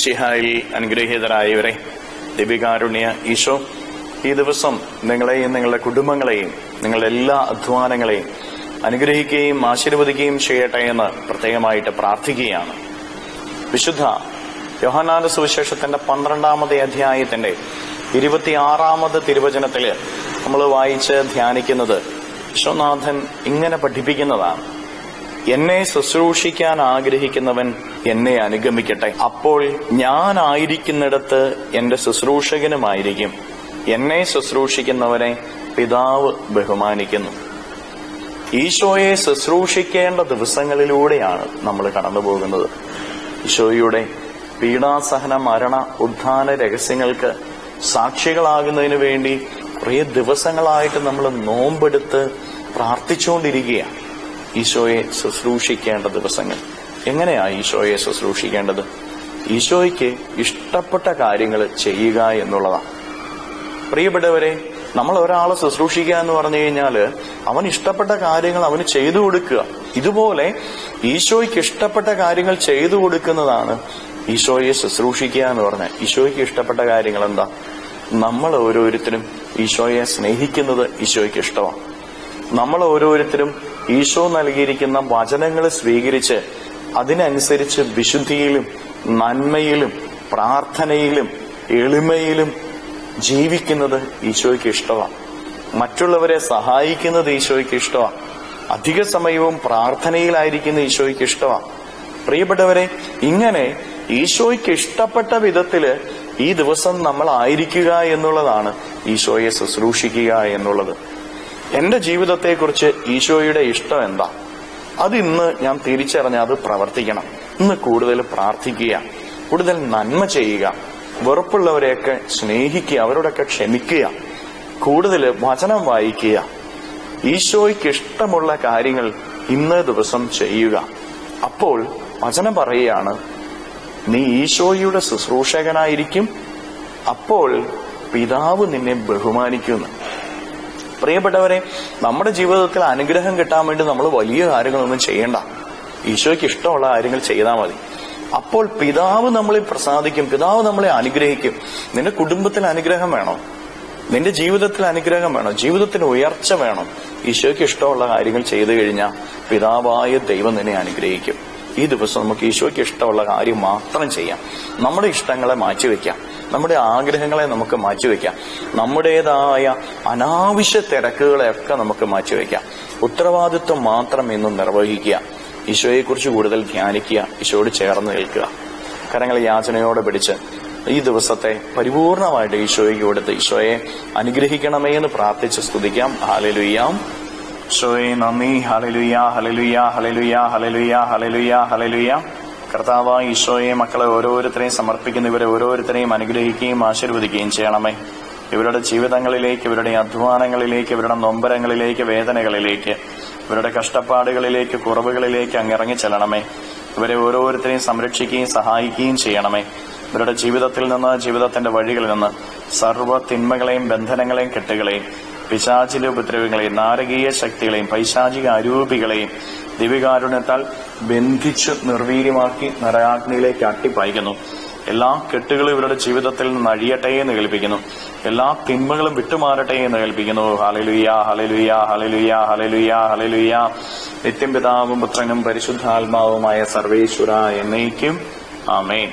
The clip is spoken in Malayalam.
മിശിഹായിൽ അനുഗ്രഹീതരായവരെ, ദിവ്യകാരുണ്യ ഈശോ ഈ ദിവസം നിങ്ങളെയും നിങ്ങളുടെ കുടുംബങ്ങളെയും നിങ്ങളുടെ എല്ലാ അധ്വാനങ്ങളെയും അനുഗ്രഹിക്കുകയും ആശീർവദിക്കുകയും ചെയ്യട്ടെ എന്ന് പ്രത്യേകമായിട്ട് പ്രാർത്ഥിക്കുകയാണ്. വിശുദ്ധ യോഹന്നാന്റെ സുവിശേഷത്തിന്റെ 12-ാമത്തെ അധ്യായത്തിന്റെ 26-ാമത് തിരുവചനത്തില് നമ്മൾ വായിച്ച് ധ്യാനിക്കുന്നത് ഈശോനാഥൻ ഇങ്ങനെ പഠിപ്പിക്കുന്നതാണ്: എന്നെ ശുശ്രൂഷിക്കാൻ ആഗ്രഹിക്കുന്നവൻ എന്നെ അനുഗമിക്കട്ടെ, അപ്പോൾ ഞാനായിരിക്കുന്നിടത്ത് എന്റെ ശുശ്രൂഷകനുമായിരിക്കും. എന്നെ ശുശ്രൂഷിക്കുന്നവനെ പിതാവ് ബഹുമാനിക്കുന്നു. ഈശോയെ ശുശ്രൂഷിക്കേണ്ട ദിവസങ്ങളിലൂടെയാണ് നമ്മൾ കടന്നു പോകുന്നത്. ഈശോയുടെ പീഡാസഹന മരണ ഉത്ഥാന രഹസ്യങ്ങൾക്ക് സാക്ഷികളാകുന്നതിന് വേണ്ടി കുറേ ദിവസങ്ങളായിട്ട് നമ്മൾ നോമ്പെടുത്ത് പ്രാർത്ഥിച്ചുകൊണ്ടിരിക്കുകയാണ്. ഈശോയെ ശുശ്രൂഷിക്കേണ്ട ദിവസങ്ങൾ. എങ്ങനെയാ ഈശോയെ ശുശ്രൂഷിക്കേണ്ടത്? ഈശോയ്ക്ക് ഇഷ്ടപ്പെട്ട കാര്യങ്ങൾ ചെയ്യുക എന്നുള്ളതാണ്. പ്രിയപ്പെട്ടവരെ, നമ്മൾ ഒരാളെ ശുശ്രൂഷിക്കുക എന്ന് പറഞ്ഞു കഴിഞ്ഞാല് അവൻ ഇഷ്ടപ്പെട്ട കാര്യങ്ങൾ അവന് ചെയ്തു കൊടുക്കുക. ഇതുപോലെ ഈശോയ്ക്ക് ഇഷ്ടപ്പെട്ട കാര്യങ്ങൾ ചെയ്തു കൊടുക്കുന്നതാണ് ഈശോയെ ശുശ്രൂഷിക്കുക എന്ന് പറഞ്ഞാൽ. ഈശോയ്ക്ക് ഇഷ്ടപ്പെട്ട കാര്യങ്ങൾ എന്താ? നമ്മൾ ഓരോരുത്തരും ഈശോയെ സ്നേഹിക്കുന്നത് ഈശോയ്ക്ക് ഇഷ്ടമാണ്. നമ്മൾ ഓരോരുത്തരും ഈശോ നൽകിയിരിക്കുന്ന വചനങ്ങൾ സ്വീകരിച്ച് അതിനനുസരിച്ച് വിശുദ്ധിയിലും നന്മയിലും പ്രാർത്ഥനയിലും എളിമയിലും ജീവിക്കുന്നത് ഈശോയ്ക്ക് ഇഷ്ടമാണ്. മറ്റുള്ളവരെ സഹായിക്കുന്നത് ഈശോയ്ക്ക് ഇഷ്ടമാണ്. അധിക സമയവും പ്രാർത്ഥനയിലായിരിക്കുന്ന ഈശോയ്ക്ക് ഇഷ്ടമാണ്. പ്രിയപ്പെട്ടവരെ, ഇങ്ങനെ ഈശോയ്ക്ക് ഇഷ്ടപ്പെട്ട വിധത്തില് ഈ ദിവസം നമ്മൾ ആയിരിക്കുക എന്നുള്ളതാണ് ഈശോയെ ശുശ്രൂഷിക്കുക എന്നുള്ളത്. എന്റെ ജീവിതത്തെക്കുറിച്ച് ഈശോയുടെ ഇഷ്ടം എന്താ? അത് ഇന്ന് ഞാൻ തിരിച്ചറിഞ്ഞ് അത് പ്രവർത്തിക്കണം. ഇന്ന് കൂടുതൽ പ്രാർത്ഥിക്കുക, കൂടുതൽ നന്മ ചെയ്യുക, വെറുപ്പുള്ളവരെയൊക്കെ സ്നേഹിക്കുക, അവരോടൊക്കെ ക്ഷമിക്കുക, കൂടുതൽ വചനം വായിക്കുക, ഈശോയ്ക്ക് ഇഷ്ടമുള്ള കാര്യങ്ങൾ ഇന്ന് ദിവസം ചെയ്യുക. അപ്പോൾ വചനം പറയുകയാണ്, നീ ഈശോയുടെ ശുശ്രൂഷകനായിരിക്കും, അപ്പോൾ പിതാവ് നിന്നെ ബഹുമാനിക്കുന്നു. പ്രിയപ്പെട്ടവരെ, നമ്മുടെ ജീവിതത്തിൽ അനുഗ്രഹം കിട്ടാൻ വേണ്ടി നമ്മൾ വലിയ കാര്യങ്ങളൊന്നും ചെയ്യണ്ട. ഈശോയ്ക്ക് ഇഷ്ടമുള്ള കാര്യങ്ങൾ ചെയ്താൽ മതി. അപ്പോൾ പിതാവ് നമ്മളെ പ്രസാദിക്കും, പിതാവ് നമ്മളെ അനുഗ്രഹിക്കും. നിന്റെ കുടുംബത്തിൽ അനുഗ്രഹം വേണോ? നിന്റെ ജീവിതത്തിൽ അനുഗ്രഹം വേണോ? ജീവിതത്തിന് ഉയർച്ച വേണം? ഈശോയ്ക്ക് ഇഷ്ടമുള്ള കാര്യങ്ങൾ ചെയ്തു കഴിഞ്ഞാൽ പിതാവായ ദൈവം നിന്നെ അനുഗ്രഹിക്കും. ഈ ദിവസം നമുക്ക് ഈശോയ്ക്ക് ഇഷ്ടമുള്ള കാര്യം മാത്രം ചെയ്യാം. നമ്മുടെ ഇഷ്ടങ്ങളെ മാറ്റിവെക്കാം, നമ്മുടെ ആഗ്രഹങ്ങളെ നമുക്ക് മാറ്റിവെക്കാം, നമ്മുടേതായ അനാവശ്യ തിരക്കുകളെയൊക്കെ നമുക്ക് മാറ്റിവെക്കാം. ഉത്തരവാദിത്വം മാത്രം ഇന്നും നിർവഹിക്കുക. ഈശോയെക്കുറിച്ച് കൂടുതൽ ധ്യാനിക്കുക, ഈശോയോട് ചേർന്ന് നിൽക്കുക. കരങ്ങളെ യാചനയോടെ പിടിച്ച് ഈ ദിവസത്തെ പരിപൂർണമായിട്ട് ഈശോയ്ക്ക് കൊടുത്ത് ഈശോയെ അനുഗ്രഹിക്കണമേ എന്ന് പ്രാർത്ഥിച്ച് സ്തുതിക്കാം. ഹല്ലേലൂയ. ഈശോയെ നന്ദി. Hallelujah, hallelujah, hallelujah, hallelujah, hallelujah, hallelujah. കർത്താവായ ഈശോയെ, മക്കളെ ഓരോരുത്തരെയും സമർപ്പിക്കുന്ന ഇവരെ ഓരോരുത്തരെയും അനുഗ്രഹിക്കുകയും ആശീർവദിക്കുകയും ചെയ്യണമേ. ഇവരുടെ ജീവിതങ്ങളിലേക്ക്, ഇവരുടെ അധ്വാനങ്ങളിലേക്ക്, ഇവരുടെ നൊമ്പരങ്ങളിലേക്ക്, വേദനകളിലേക്ക്, ഇവരുടെ കഷ്ടപ്പാടുകളിലേക്ക്, കുറവുകളിലേക്ക് അങ്ങിറങ്ങി ചെല്ലണമേ. ഇവരെ ഓരോരുത്തരെയും സംരക്ഷിക്കുകയും സഹായിക്കുകയും ചെയ്യണമേ. ഇവരുടെ ജീവിതത്തിൽ നിന്ന്, ജീവിതത്തിന്റെ വഴികളിൽ നിന്ന് സർവ്വ തിന്മകളെയും ബന്ധനങ്ങളെയും കെട്ടുകളെയും പിശാചിന്റെ ഉപദ്രവങ്ങളെയും നാരകീയ ശക്തികളെയും പൈശാചിക അരൂപികളെയും ദിവ്യകാരുണ്യത്താൽ ബന്ധിച്ച് നിർവീര്യമാക്കി നരകാഗ്നിയിലേക്ക് അട്ടിപ്പായിക്കുന്നു. എല്ലാ കെട്ടുകളും ഇവരുടെ ജീവിതത്തിൽ നിന്ന് അഴിയട്ടെ എന്ന് കേൾപ്പിക്കുന്നു. എല്ലാ തിന്മകളും വിട്ടുമാറട്ടെ എന്ന് കേൾപ്പിക്കുന്നു. Hallelujah, hallelujah, hallelujah, hallelujah, hallelujah. നിത്യം പിതാവും പുത്രനും പരിശുദ്ധാത്മാവുമായ സർവേശ്വര എന്നേക്കും ആമേൻ.